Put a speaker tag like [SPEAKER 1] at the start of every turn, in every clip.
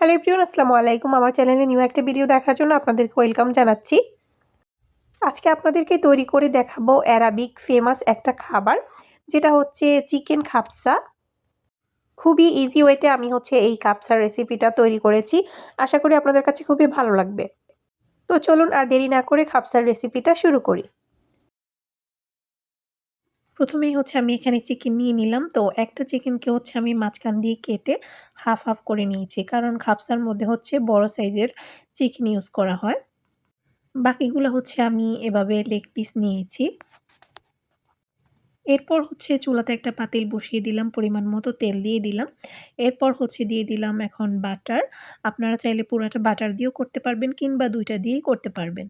[SPEAKER 1] Hello everyone, আসসালামু আলাইকুম। আমার চ্যানেলে নিউ একটা ভিডিও দেখার জন্য আপনাদেরকে ওয়েলকাম জানাচ্ছি। আজকে আপনাদেরকে তৈরি করে দেখাবো অ্যারাবিক ফেমাস একটা খাবার, যেটা হচ্ছে চিকেন খাপসা। খুবই ইজি ওয়েতে আমি এই খাপসার রেসিপিটা তৈরি করেছি। আশা করি আপনাদের কাছে খুবই ভালো লাগবে। তো চলুন আর দেরি না করে খাপসার রেসিপিটা শুরু করি। প্রথমেই আমি এখানে চিকেন নিয়ে নিলাম। তো একটা চিকেনকে আমি মাঝখান দিয়ে কেটে হাফ হাফ করে নিয়েছি, কারণ খাপসার মধ্যে বড় সাইজের চিকেন ইউজ করা হয়। বাকিগুলো আমি এভাবে লেগ পিস নিয়েছি। এরপর চুলাতে একটা পাতিল বসিয়ে দিলাম, পরিমাণ মতো তেল দিয়ে দিলাম। এরপর দিয়ে দিলাম এখন বাটার। আপনারা চাইলে পুরাটা বাটার দিয়েও করতে পারবেন কিংবা ২ টা দিয়েই করতে পারবেন।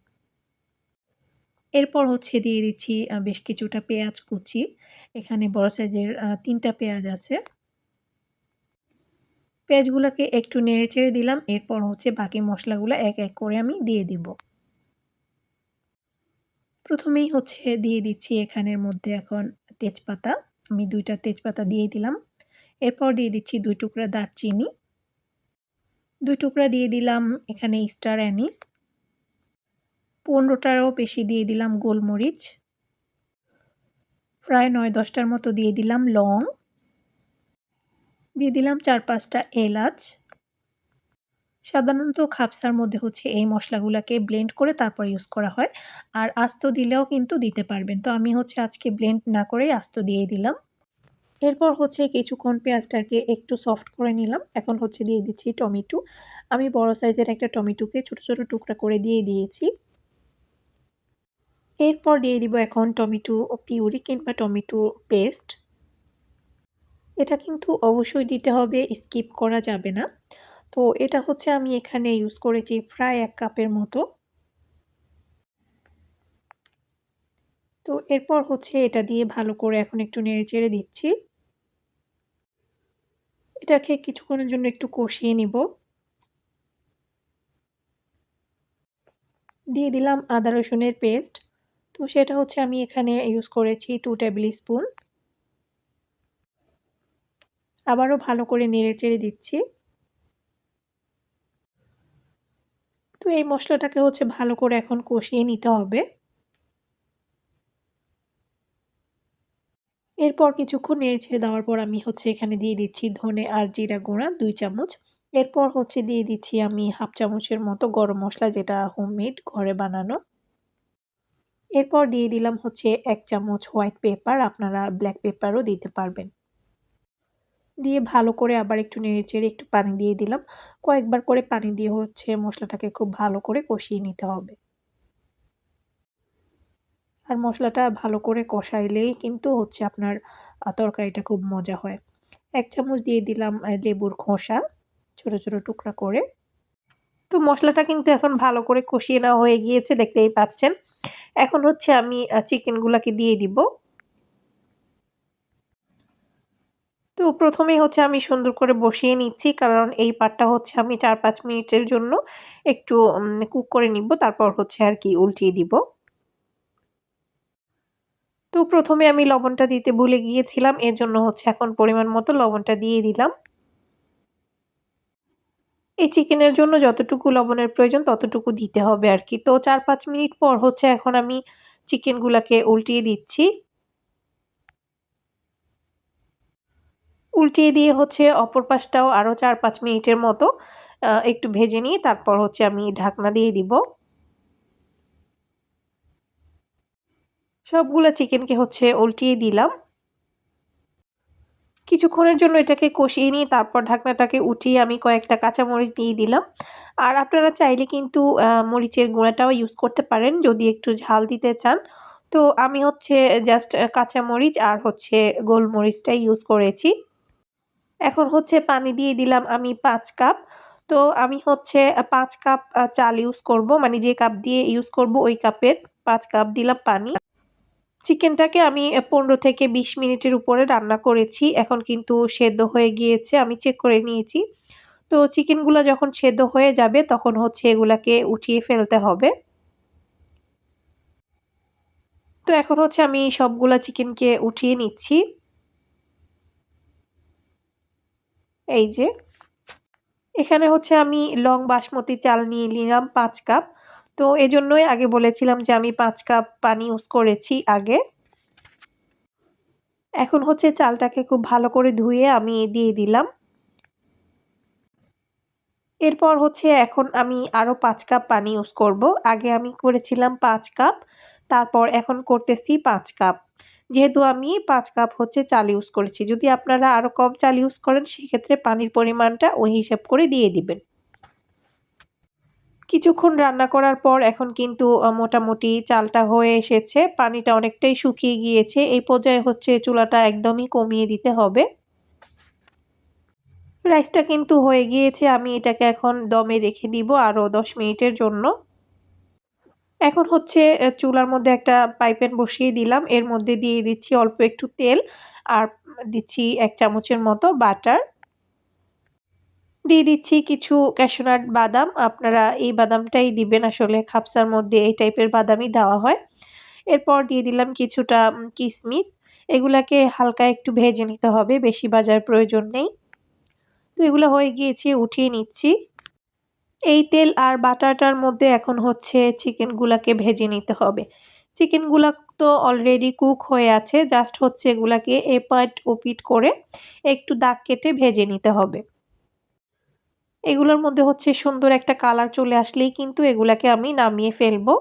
[SPEAKER 1] এরপর দিয়ে দিচ্ছি বেশ কিছুটা পেঁয়াজ কুচি। এখানে বড় সাইজের ৩ টা পেঁয়াজ আছে। পেঁয়াজগুলোকে একটু নেড়েচেড়ে দিলাম। এরপর বাকি মসলাগুলো এক এক করে আমি দিয়ে দিব। প্রথমেই দিয়ে দিচ্ছি এখানের মধ্যে এখন তেজপাতা। আমি ২ টা তেজপাতা দিয়ে দিলাম। এরপর দিয়ে দিচ্ছি ২ টুকরা দারচিনি। ২ টুকরা দিয়ে দিলাম এখানে স্টার অ্যানিস। ১৫ টারও বেশি দিয়ে দিলাম গোলমরিচ। প্রায় ৯-১০ টার মতো দিয়ে দিলাম লং। দিয়ে দিলাম ৪-৫ টা এলাচ। সাধারণত খাপসার মধ্যে এই মশলাগুলাকে ব্লেন্ড করে তারপর ইউজ করা হয়। আর আস্ত দিলেও কিন্তু দিতে পারবেন। তো আমি আজকে ব্লেন্ড না করেই আস্ত দিয়ে দিলাম। এরপর কিছুক্ষণ পেঁয়াজটাকে একটু সফট করে নিলাম। এখন দিয়ে দিচ্ছি টমেটো। আমি বড় সাইজের একটা টমেটোকে ছোট, ছোট টুকরা করে দিয়ে দিয়েছি। এরপর দিয়ে দিব এখন টমেটো পিউরি কিংবা টমেটো পেস্ট। এটা কিন্তু অবশ্যই দিতে হবে, স্কিপ করা যাবে না। তো এটা আমি এখানে ইউজ করেছি প্রায় ১ কাপের মতো। তো এরপর এটা দিয়ে ভালো করে এখন একটু নেড়েচেড়ে দিচ্ছি। এটাকে কিছুক্ষণের জন্য একটু কষিয়ে নিব। দিয়ে দিলাম আদা রসুনের পেস্ট। তো সেটা আমি এখানে ইউজ করেছি 2 টেবিল স্পুন। আবারও ভালো করে নেড়েচেড়ে দিচ্ছি। তো এই মসলাটাকে ভালো করে এখন কষিয়ে নিতে হবে। এরপর কিছুক্ষণ নেড়েচেড়ে দেওয়ার পর আমি এখানে দিয়ে দিচ্ছি ধনে আর জিরা গুঁড়া ২ চামচ। এরপর দিয়ে দিচ্ছি আমি 1/2 চামচের মতো গরম মসলা, যেটা হোমমেড ঘরে বানানো। এরপর দিয়ে দিলাম ১ চামচ হোয়াইট পেপার, আপনারা ব্ল্যাক পেপারও দিতে পারবেন। দিয়ে ভালো করে আবার একটু নেড়েচেড়ে একটু পানি দিয়ে দিলাম। কয়েকবার করে পানি দিয়ে মসলাটাকে খুব ভালো করে কষিয়ে নিতে হবে। আর মসলাটা ভালো করে কষাইলেই কিন্তু আপনার তরকারিটা খুব মজা হয়। ১ চামচ দিয়ে দিলাম লেবুর খোসা ছোট, ছোট টুকরা করে। তো মসলাটা কিন্তু এখন ভালো করে কষিয়ে নেওয়া হয়ে গিয়েছে, দেখতেই পাচ্ছেন। এখন আমি চিকেনগুলাকে দিয়ে দিব। তো প্রথমেই আমি সুন্দর করে বসিয়ে নিচ্ছি, কারণ এই পার্টটা আমি ৪-৫ মিনিটের জন্য একটু কুক করে নিব। তারপর আর কি উল্টিয়ে দিব। তো প্রথমে আমি লবণটা দিতে ভুলে গিয়েছিলাম। এজন্য এখন পরিমাণ মতো লবণটা দিয়ে দিলাম। এই চিকেনের জন্য যতটুকু লবণের প্রয়োজন ততটুকু দিতে হবে আরকি। তো ৪-৫ মিনিট পর এখন আমি চিকেনগুলাকে উল্টিয়ে দিচ্ছি। উল্টিয়ে দিয়ে অপর পাশটাও আরও ৪-৫ মিনিটের মতো একটু ভেজে নিয়ে তারপর আমি ঢাকনা দিয়ে দিব। সবগুলা চিকেনকে উল্টিয়ে দিলাম। কিছুক্ষণের জন্য এটাকে কষিয়ে নিয়ে তারপর ঢাকনাটাকে উঠিয়ে আমি কয়েকটা কাঁচামরিচ দিয়ে দিলাম। আর আপনারা চাইলে কিন্তু মরিচের গুঁড়াটাও ইউজ করতে পারেন যদি একটু ঝাল দিতে চান। তো আমি জাস্ট কাঁচামরিচ আর গোলমরিচটাই ইউজ করেছি। এখন পানি দিয়ে দিলাম আমি ৫ কাপ। তো আমি ৫ কাপ চাল ইউজ করব। মানে যে কাপ দিয়ে ইউজ করব ওই কাপের ৫ কাপ দিলাম পানি। চিকেনটাকে আমি ১৫ থেকে ২০ মিনিটের উপরে রান্না করেছি। এখন কিন্তু সেদ্ধ হয়ে গিয়েছে। আমি চেক করে নিয়েছি। তো চিকেনগুলা যখন সেদ্ধ হয়ে যাবে তখন এগুলাকে উঠিয়ে ফেলতে হবে। তো এখন আমি সবগুলা চিকেনকে উঠিয়ে নিচ্ছি। এই যে। এখানে হচ্ছে আমি লং বাসমতি চাল নিয়ে নিলাম ৫ কাপ। তো এজন্যই আগে বলেছিলাম যে আমি ৫ কাপ পানি ইউজ করেছি আগে। এখন হচ্ছে চালটাকে খুব ভালো করে ধুয়ে আমি দিয়ে দিলাম। এরপর হচ্ছে এখন আমি আরো ৫ কাপ পানি ইউজ করব। আগে আমি করেছিলাম ৫ কাপ, তারপর এখন করতেছি ৫ কাপ। যেহেতু আমি ৫ কাপ হচ্ছে চাল ইউজ করেছি। যদি আপনারা আরো কম চাল ইউজ করেন সেক্ষেত্রে পানির পরিমাণটা ওই হিসাব করে দিয়ে দিবেন। কিছুক্ষণ রান্না করার পর এখন কিন্তু মোটামুটি চালটা হয়ে এসেছে। পানিটা অনেকটাই শুকিয়ে গিয়েছে। এই পর্যায়ে হচ্ছে চুলাটা একদমই কমিয়ে দিতে হবে। রাইসটা কিন্তু হয়ে গিয়েছে। আমি এটাকে এখন দমে রেখে দিব আরো ১০ মিনিটের জন্য। এখন হচ্ছে চুলার মধ্যে একটা পাই প্যান বসিয়ে দিলাম। এর মধ্যে দিয়ে দিচ্ছি অল্প একটু তেল আর দিচ্ছি ১ চামচের মতো বাটার। দিয়ে দিচ্ছি কিছু ক্যাশু নাট বাদাম। আপনারা এই বাদামটাই দিবেন আসলে খাবসার মধ্যে এই টাইপের বাদামই দেওয়া হয়। এরপর দিয়ে দিলাম কিছুটা কিসমিস। এগুলাকে হালকা একটু ভেজে নিতে হবে, বেশি ভাজার প্রয়োজন নেই। তো এগুলো হয়ে গিয়েছে উঠিয়ে নিচ্ছি। এই তেল আর বাটারটার মধ্যে এখন হচ্ছে চিকেনগুলাকে ভেজে নিতে হবে। চিকেনগুলা তো অলরেডি কুক হয়ে আছে। জাস্ট হচ্ছে এগুলাকে এপাট ওপিট করে একটু দাগ কেটে ভেজে নিতে হবে। এগুলোর মধ্যে হচ্ছে সুন্দর একটা কালার চলে আসলেই কিন্তু এগুলাকে আমি নামিয়ে ফেলবো।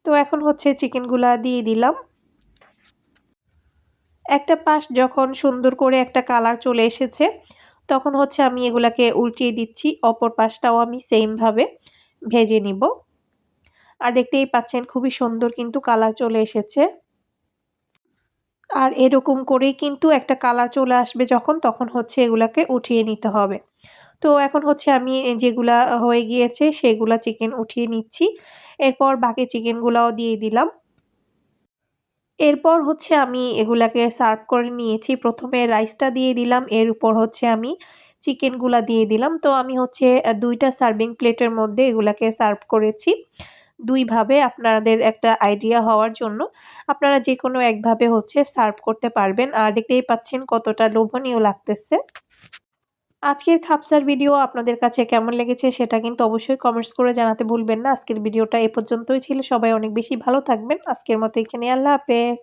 [SPEAKER 1] তো এখন হচ্ছে চিকেনগুলা দিয়ে দিলাম। একটা পাশ যখন সুন্দর করে একটা কালার চলে এসেছে, তখন হচ্ছে আমি এগুলাকে উল্টিয়ে দিচ্ছি। অপর পাশটাও আমি সেম ভাবে ভেজে নিব। আর দেখতেই পাচ্ছেন খুবই সুন্দর কিন্তু কালার চলে এসেছে। আর এরকম করেই কিন্তু একটা কালার চলে আসবে যখন, তখন হচ্ছে এগুলাকে উঠিয়ে নিতে হবে। তো এখন হচ্ছে আমি যেগুলা হয়ে গিয়েছে সেগুলা চিকেন উঠিয়ে নিচ্ছি। এরপর বাকি চিকেনগুলাও দিয়ে দিলাম। এরপর হচ্ছে আমি এগুলাকে সার্ভ করে নিয়েছি। ১ম এ রাইসটা দিয়ে দিলাম। এর উপর হচ্ছে আমি চিকেনগুলা দিয়ে দিলাম। তো আমি হচ্ছে ২ টা সার্ভিং প্লেটের মধ্যে এগুলাকে সার্ভ করেছি। ২ ভাবে আপনাদের একটা আইডিয়া হওয়ার জন্য। আপনারা যেকোনো একভাবে হচ্ছে সার্ভ করতে পারবেন। আর দেখতেই পাচ্ছেন কতটা লোভনীয় লাগতেছে। আজকের খাবসার ভিডিও আপনাদের কাছে কেমন লেগেছে সেটা কিন্তু অবশ্যই কমেন্টস করে জানাতে ভুলবেন না। আজকের ভিডিওটা এ পর্যন্তই ছিল। সবাই অনেক বেশি ভালো থাকবেন। আজকের মতো এখানেই আল্লাহ হাফেজ।